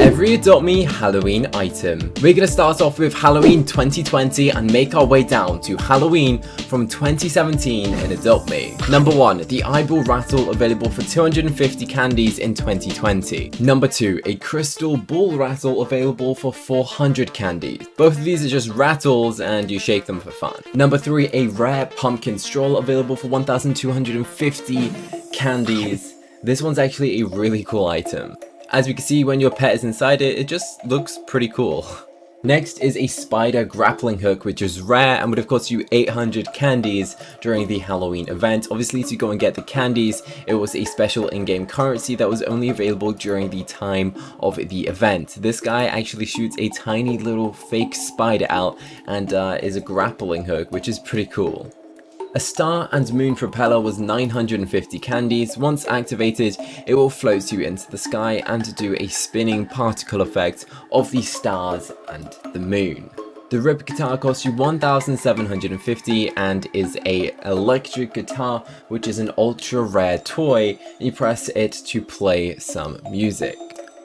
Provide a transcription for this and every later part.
every Adopt Me Halloween item. We're gonna start off with Halloween 2020 and make our way down to Halloween from 2017 in Adopt Me. Number 1, the eyeball rattle available for 250 candies in 2020. Number 2, a crystal ball rattle available for 400 candies. Both of these are just rattles and you shake them for fun. Number 3, a rare pumpkin stroll available for 1,250 candies. This one's actually a really cool item. As we can see, when your pet is inside it, it just looks pretty cool. Next is a spider grappling hook, which is rare and would have cost you 800 candies during the Halloween event. Obviously, to go and get the candies, it was a special in-game currency that was only available during the time of the event. This guy actually shoots a tiny little fake spider out and is a grappling hook, which is pretty cool. A star and moon propeller was 950 candies. Once activated, it will float you into the sky and do a spinning particle effect of the stars and the moon. The rip guitar costs you 1,750 and is a electric guitar, which is an ultra rare toy. You press it to play some music.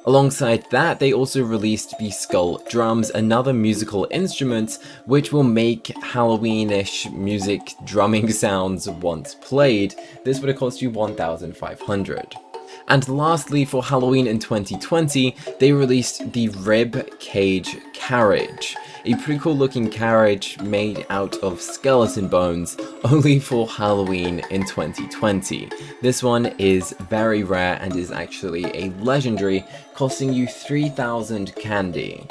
Alongside that, they also released the skull drums, another musical instrument which will make Halloween-ish music drumming sounds once played. This would have cost you 1,500. And lastly, for Halloween in 2020, they released the rib cage carriage. A pretty cool looking carriage made out of skeleton bones, only for Halloween in 2020. This one is very rare and is actually a legendary, costing you 3,000 candy.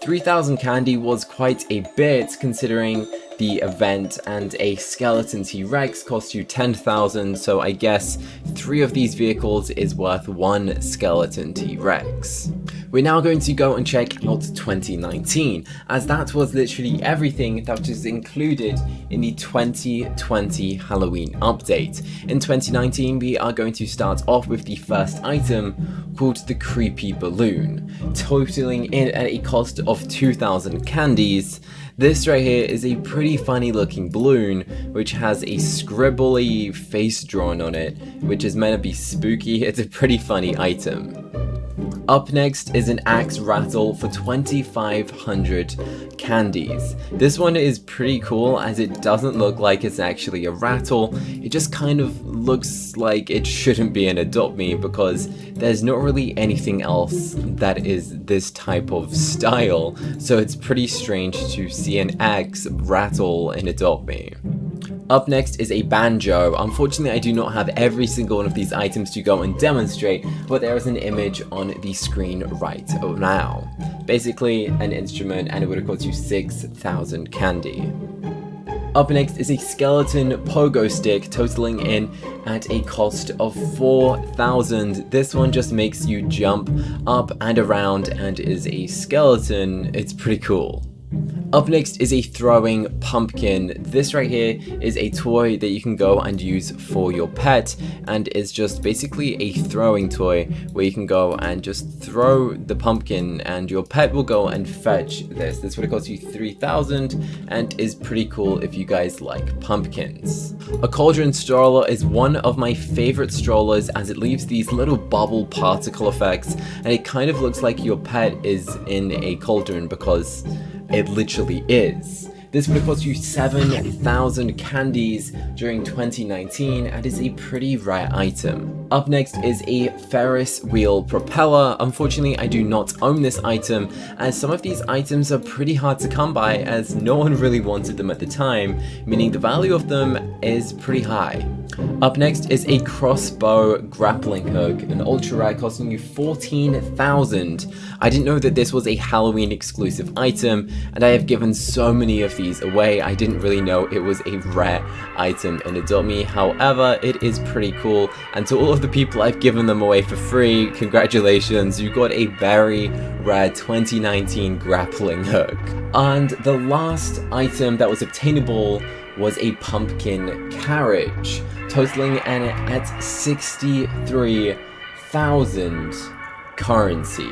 3,000 candy was quite a bit considering the event, and a skeleton T-Rex cost you 10,000, so I guess 3 of these vehicles is worth 1 skeleton T-Rex. We're now going to go and check out 2019, as that was literally everything that was included in the 2020 Halloween update. In 2019, we are going to start off with the first item called the creepy balloon, totaling in at a cost of 2,000 candies. This right here is a pretty funny looking balloon which has a scribbly face drawn on it, which is meant to be spooky. It's a pretty funny item. Up next is an axe rattle for 2,500 candies. This one is pretty cool as it doesn't look like it's actually a rattle. It just kind of looks like it shouldn't be an Adopt Me because there's not really anything else that is this type of style. So it's pretty strange to see an axe rattle in Adopt Me. Up next is a banjo. Unfortunately, I do not have every single one of these items to go and demonstrate, but there is an image on the screen right now. Basically, an instrument, and it would have cost you 6,000 candy. Up next is a skeleton pogo stick, totaling in at a cost of 4,000. This one just makes you jump up and around and is a skeleton. It's pretty cool. Up next is a throwing pumpkin. This right here is a toy that you can go and use for your pet, and is just basically a throwing toy where you can go and just throw the pumpkin and your pet will go and fetch this. This would cost you 3,000 and is pretty cool if you guys like pumpkins. A cauldron stroller is one of my favorite strollers as it leaves these little bubble particle effects, and it kind of looks like your pet is in a cauldron because it literally is. This would have cost you 7,000 candies during 2019 and is a pretty rare item. Up next is a Ferris wheel propeller. Unfortunately, I do not own this item as some of these items are pretty hard to come by as no one really wanted them at the time, meaning the value of them is pretty high. Up next is a crossbow grappling hook, an ultra rare costing you 14,000. I didn't know that this was a Halloween exclusive item, and I have given so many of these away. I didn't really know it was a rare item in Adopt Me. However, it is pretty cool, and to all of the people I've given them away for free, congratulations, you got a very rare 2019 grappling hook. And the last item that was obtainable was a pumpkin carriage, totaling in at 63,000 currency.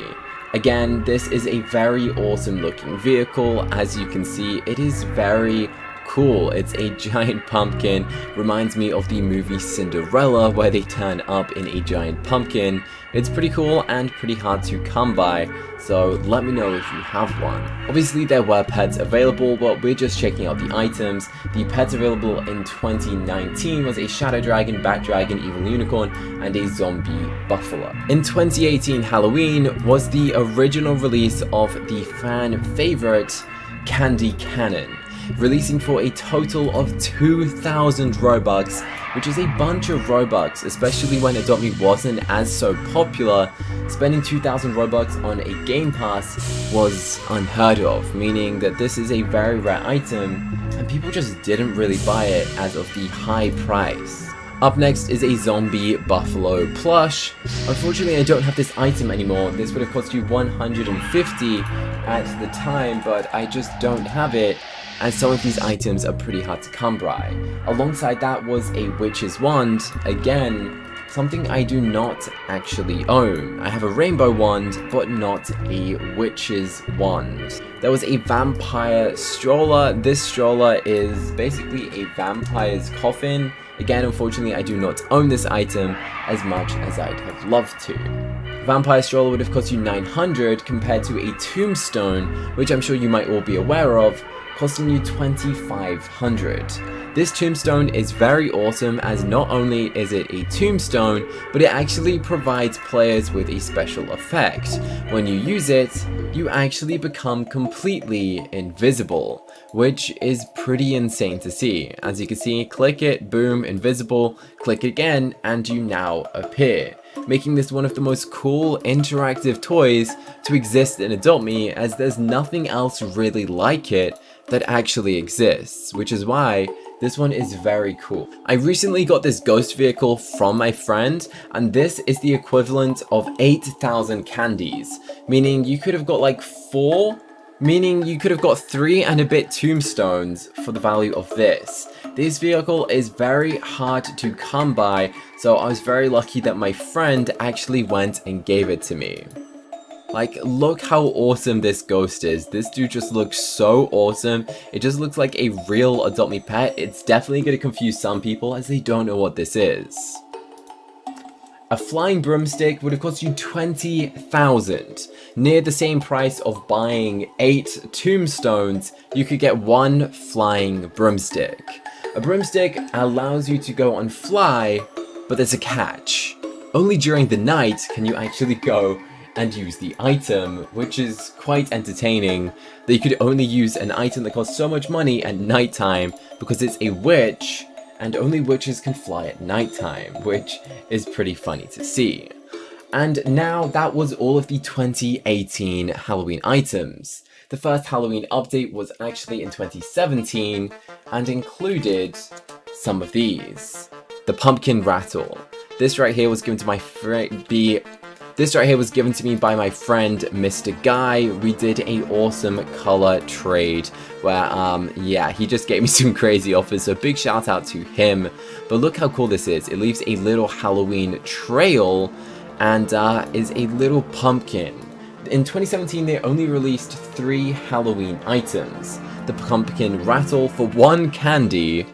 Again, this is a very awesome looking vehicle. As you can see, it is very cool. It's a giant pumpkin. Reminds me of the movie Cinderella, where they turn up in a giant pumpkin. It's pretty cool and pretty hard to come by, so let me know if you have one. Obviously there were pets available, but we're just checking out the items. The pets available in 2019 was a shadow dragon, bat dragon, evil unicorn, and a zombie buffalo. In 2018 Halloween was the original release of the fan favorite Candy Cannon, releasing for a total of 2,000 Robux, which is a bunch of Robux, especially when Adopt.me wasn't as so popular. Spending 2,000 Robux on a game pass was unheard of, meaning that this is a very rare item and people just didn't really buy it as of the high price. Up next is a zombie buffalo plush. Unfortunately, I don't have this item anymore. This would have cost you 150 at the time, but I just don't have it, and some of these items are pretty hard to come by. Alongside that was a witch's wand, again, something I do not actually own. I have a rainbow wand, but not a witch's wand. There was a vampire stroller. This stroller is basically a vampire's coffin. Again, unfortunately, I do not own this item as much as I'd have loved to. Vampire stroller would have cost you 900 compared to a tombstone, which I'm sure you might all be aware of, costing you 2,500. This tombstone is very awesome, as not only is it a tombstone, but it actually provides players with a special effect. When you use it, you actually become completely invisible, which is pretty insane to see. As you can see, click it, boom, invisible, click again, and you now appear, making this one of the most cool interactive toys to exist in Adopt.me, as there's nothing else really like it that actually exists, which is why this one is very cool. I recently got this ghost vehicle from my friend, and this is the equivalent of 8,000 candies, meaning you could have got like 3 and a bit tombstones for the value of this. This vehicle is very hard to come by, so I was very lucky that my friend actually went and gave it to me. Like, look how awesome this ghost is. This dude just looks so awesome. It just looks like a real Adopt.me pet. It's definitely going to confuse some people as they don't know what this is. A flying broomstick would have cost you 20,000. Near the same price of buying 8 tombstones, you could get 1 flying broomstick. A broomstick allows you to go and fly, but there's a catch. Only during the night can you actually go and use the item, which is quite entertaining, that you could only use an item that costs so much money at nighttime because it's a witch, and only witches can fly at nighttime, which is pretty funny to see. And now that was all of the 2018 Halloween items. The first Halloween update was actually in 2017 and included some of these. The pumpkin rattle. This right here was given to my friend by my friend, Mr. Guy. We did a awesome color trade where, yeah, he just gave me some crazy offers, so big shout out to him. But look how cool this is. It leaves a little Halloween trail and is a little pumpkin. In 2017, they only released 3 Halloween items. The pumpkin rattle for 1 candy,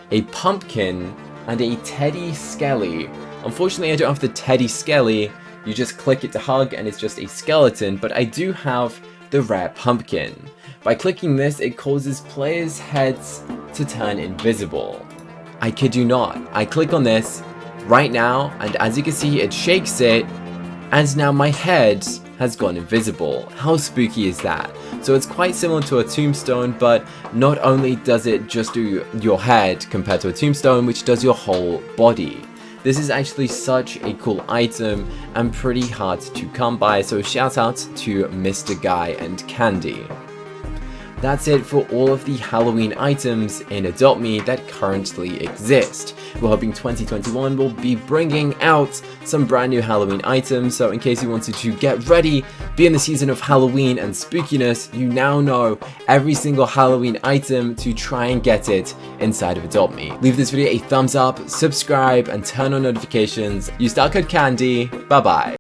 a pumpkin, and a Teddy Skelly. Unfortunately, I don't have the Teddy Skelly. You just click it to hug and it's just a skeleton, but I do have the rare pumpkin. By clicking this, it causes players' heads to turn invisible. I kid you not. I click on this right now, and as you can see, it shakes it, and now my head has gone invisible. How spooky is that? So it's quite similar to a tombstone, but not only does it just do your head compared to a tombstone, which does your whole body. This is actually such a cool item and pretty hard to come by, so shout out to Mr. Guy and Candy. That's it for all of the Halloween items in Adopt.me that currently exist. We're hoping 2021 will be bringing out some brand new Halloween items, so in case you wanted to get ready, be in the season of Halloween and spookiness, you now know every single Halloween item to try and get it inside of Adopt.me. Leave this video a thumbs up, subscribe, and turn on notifications. Use that code CANDY. Bye bye.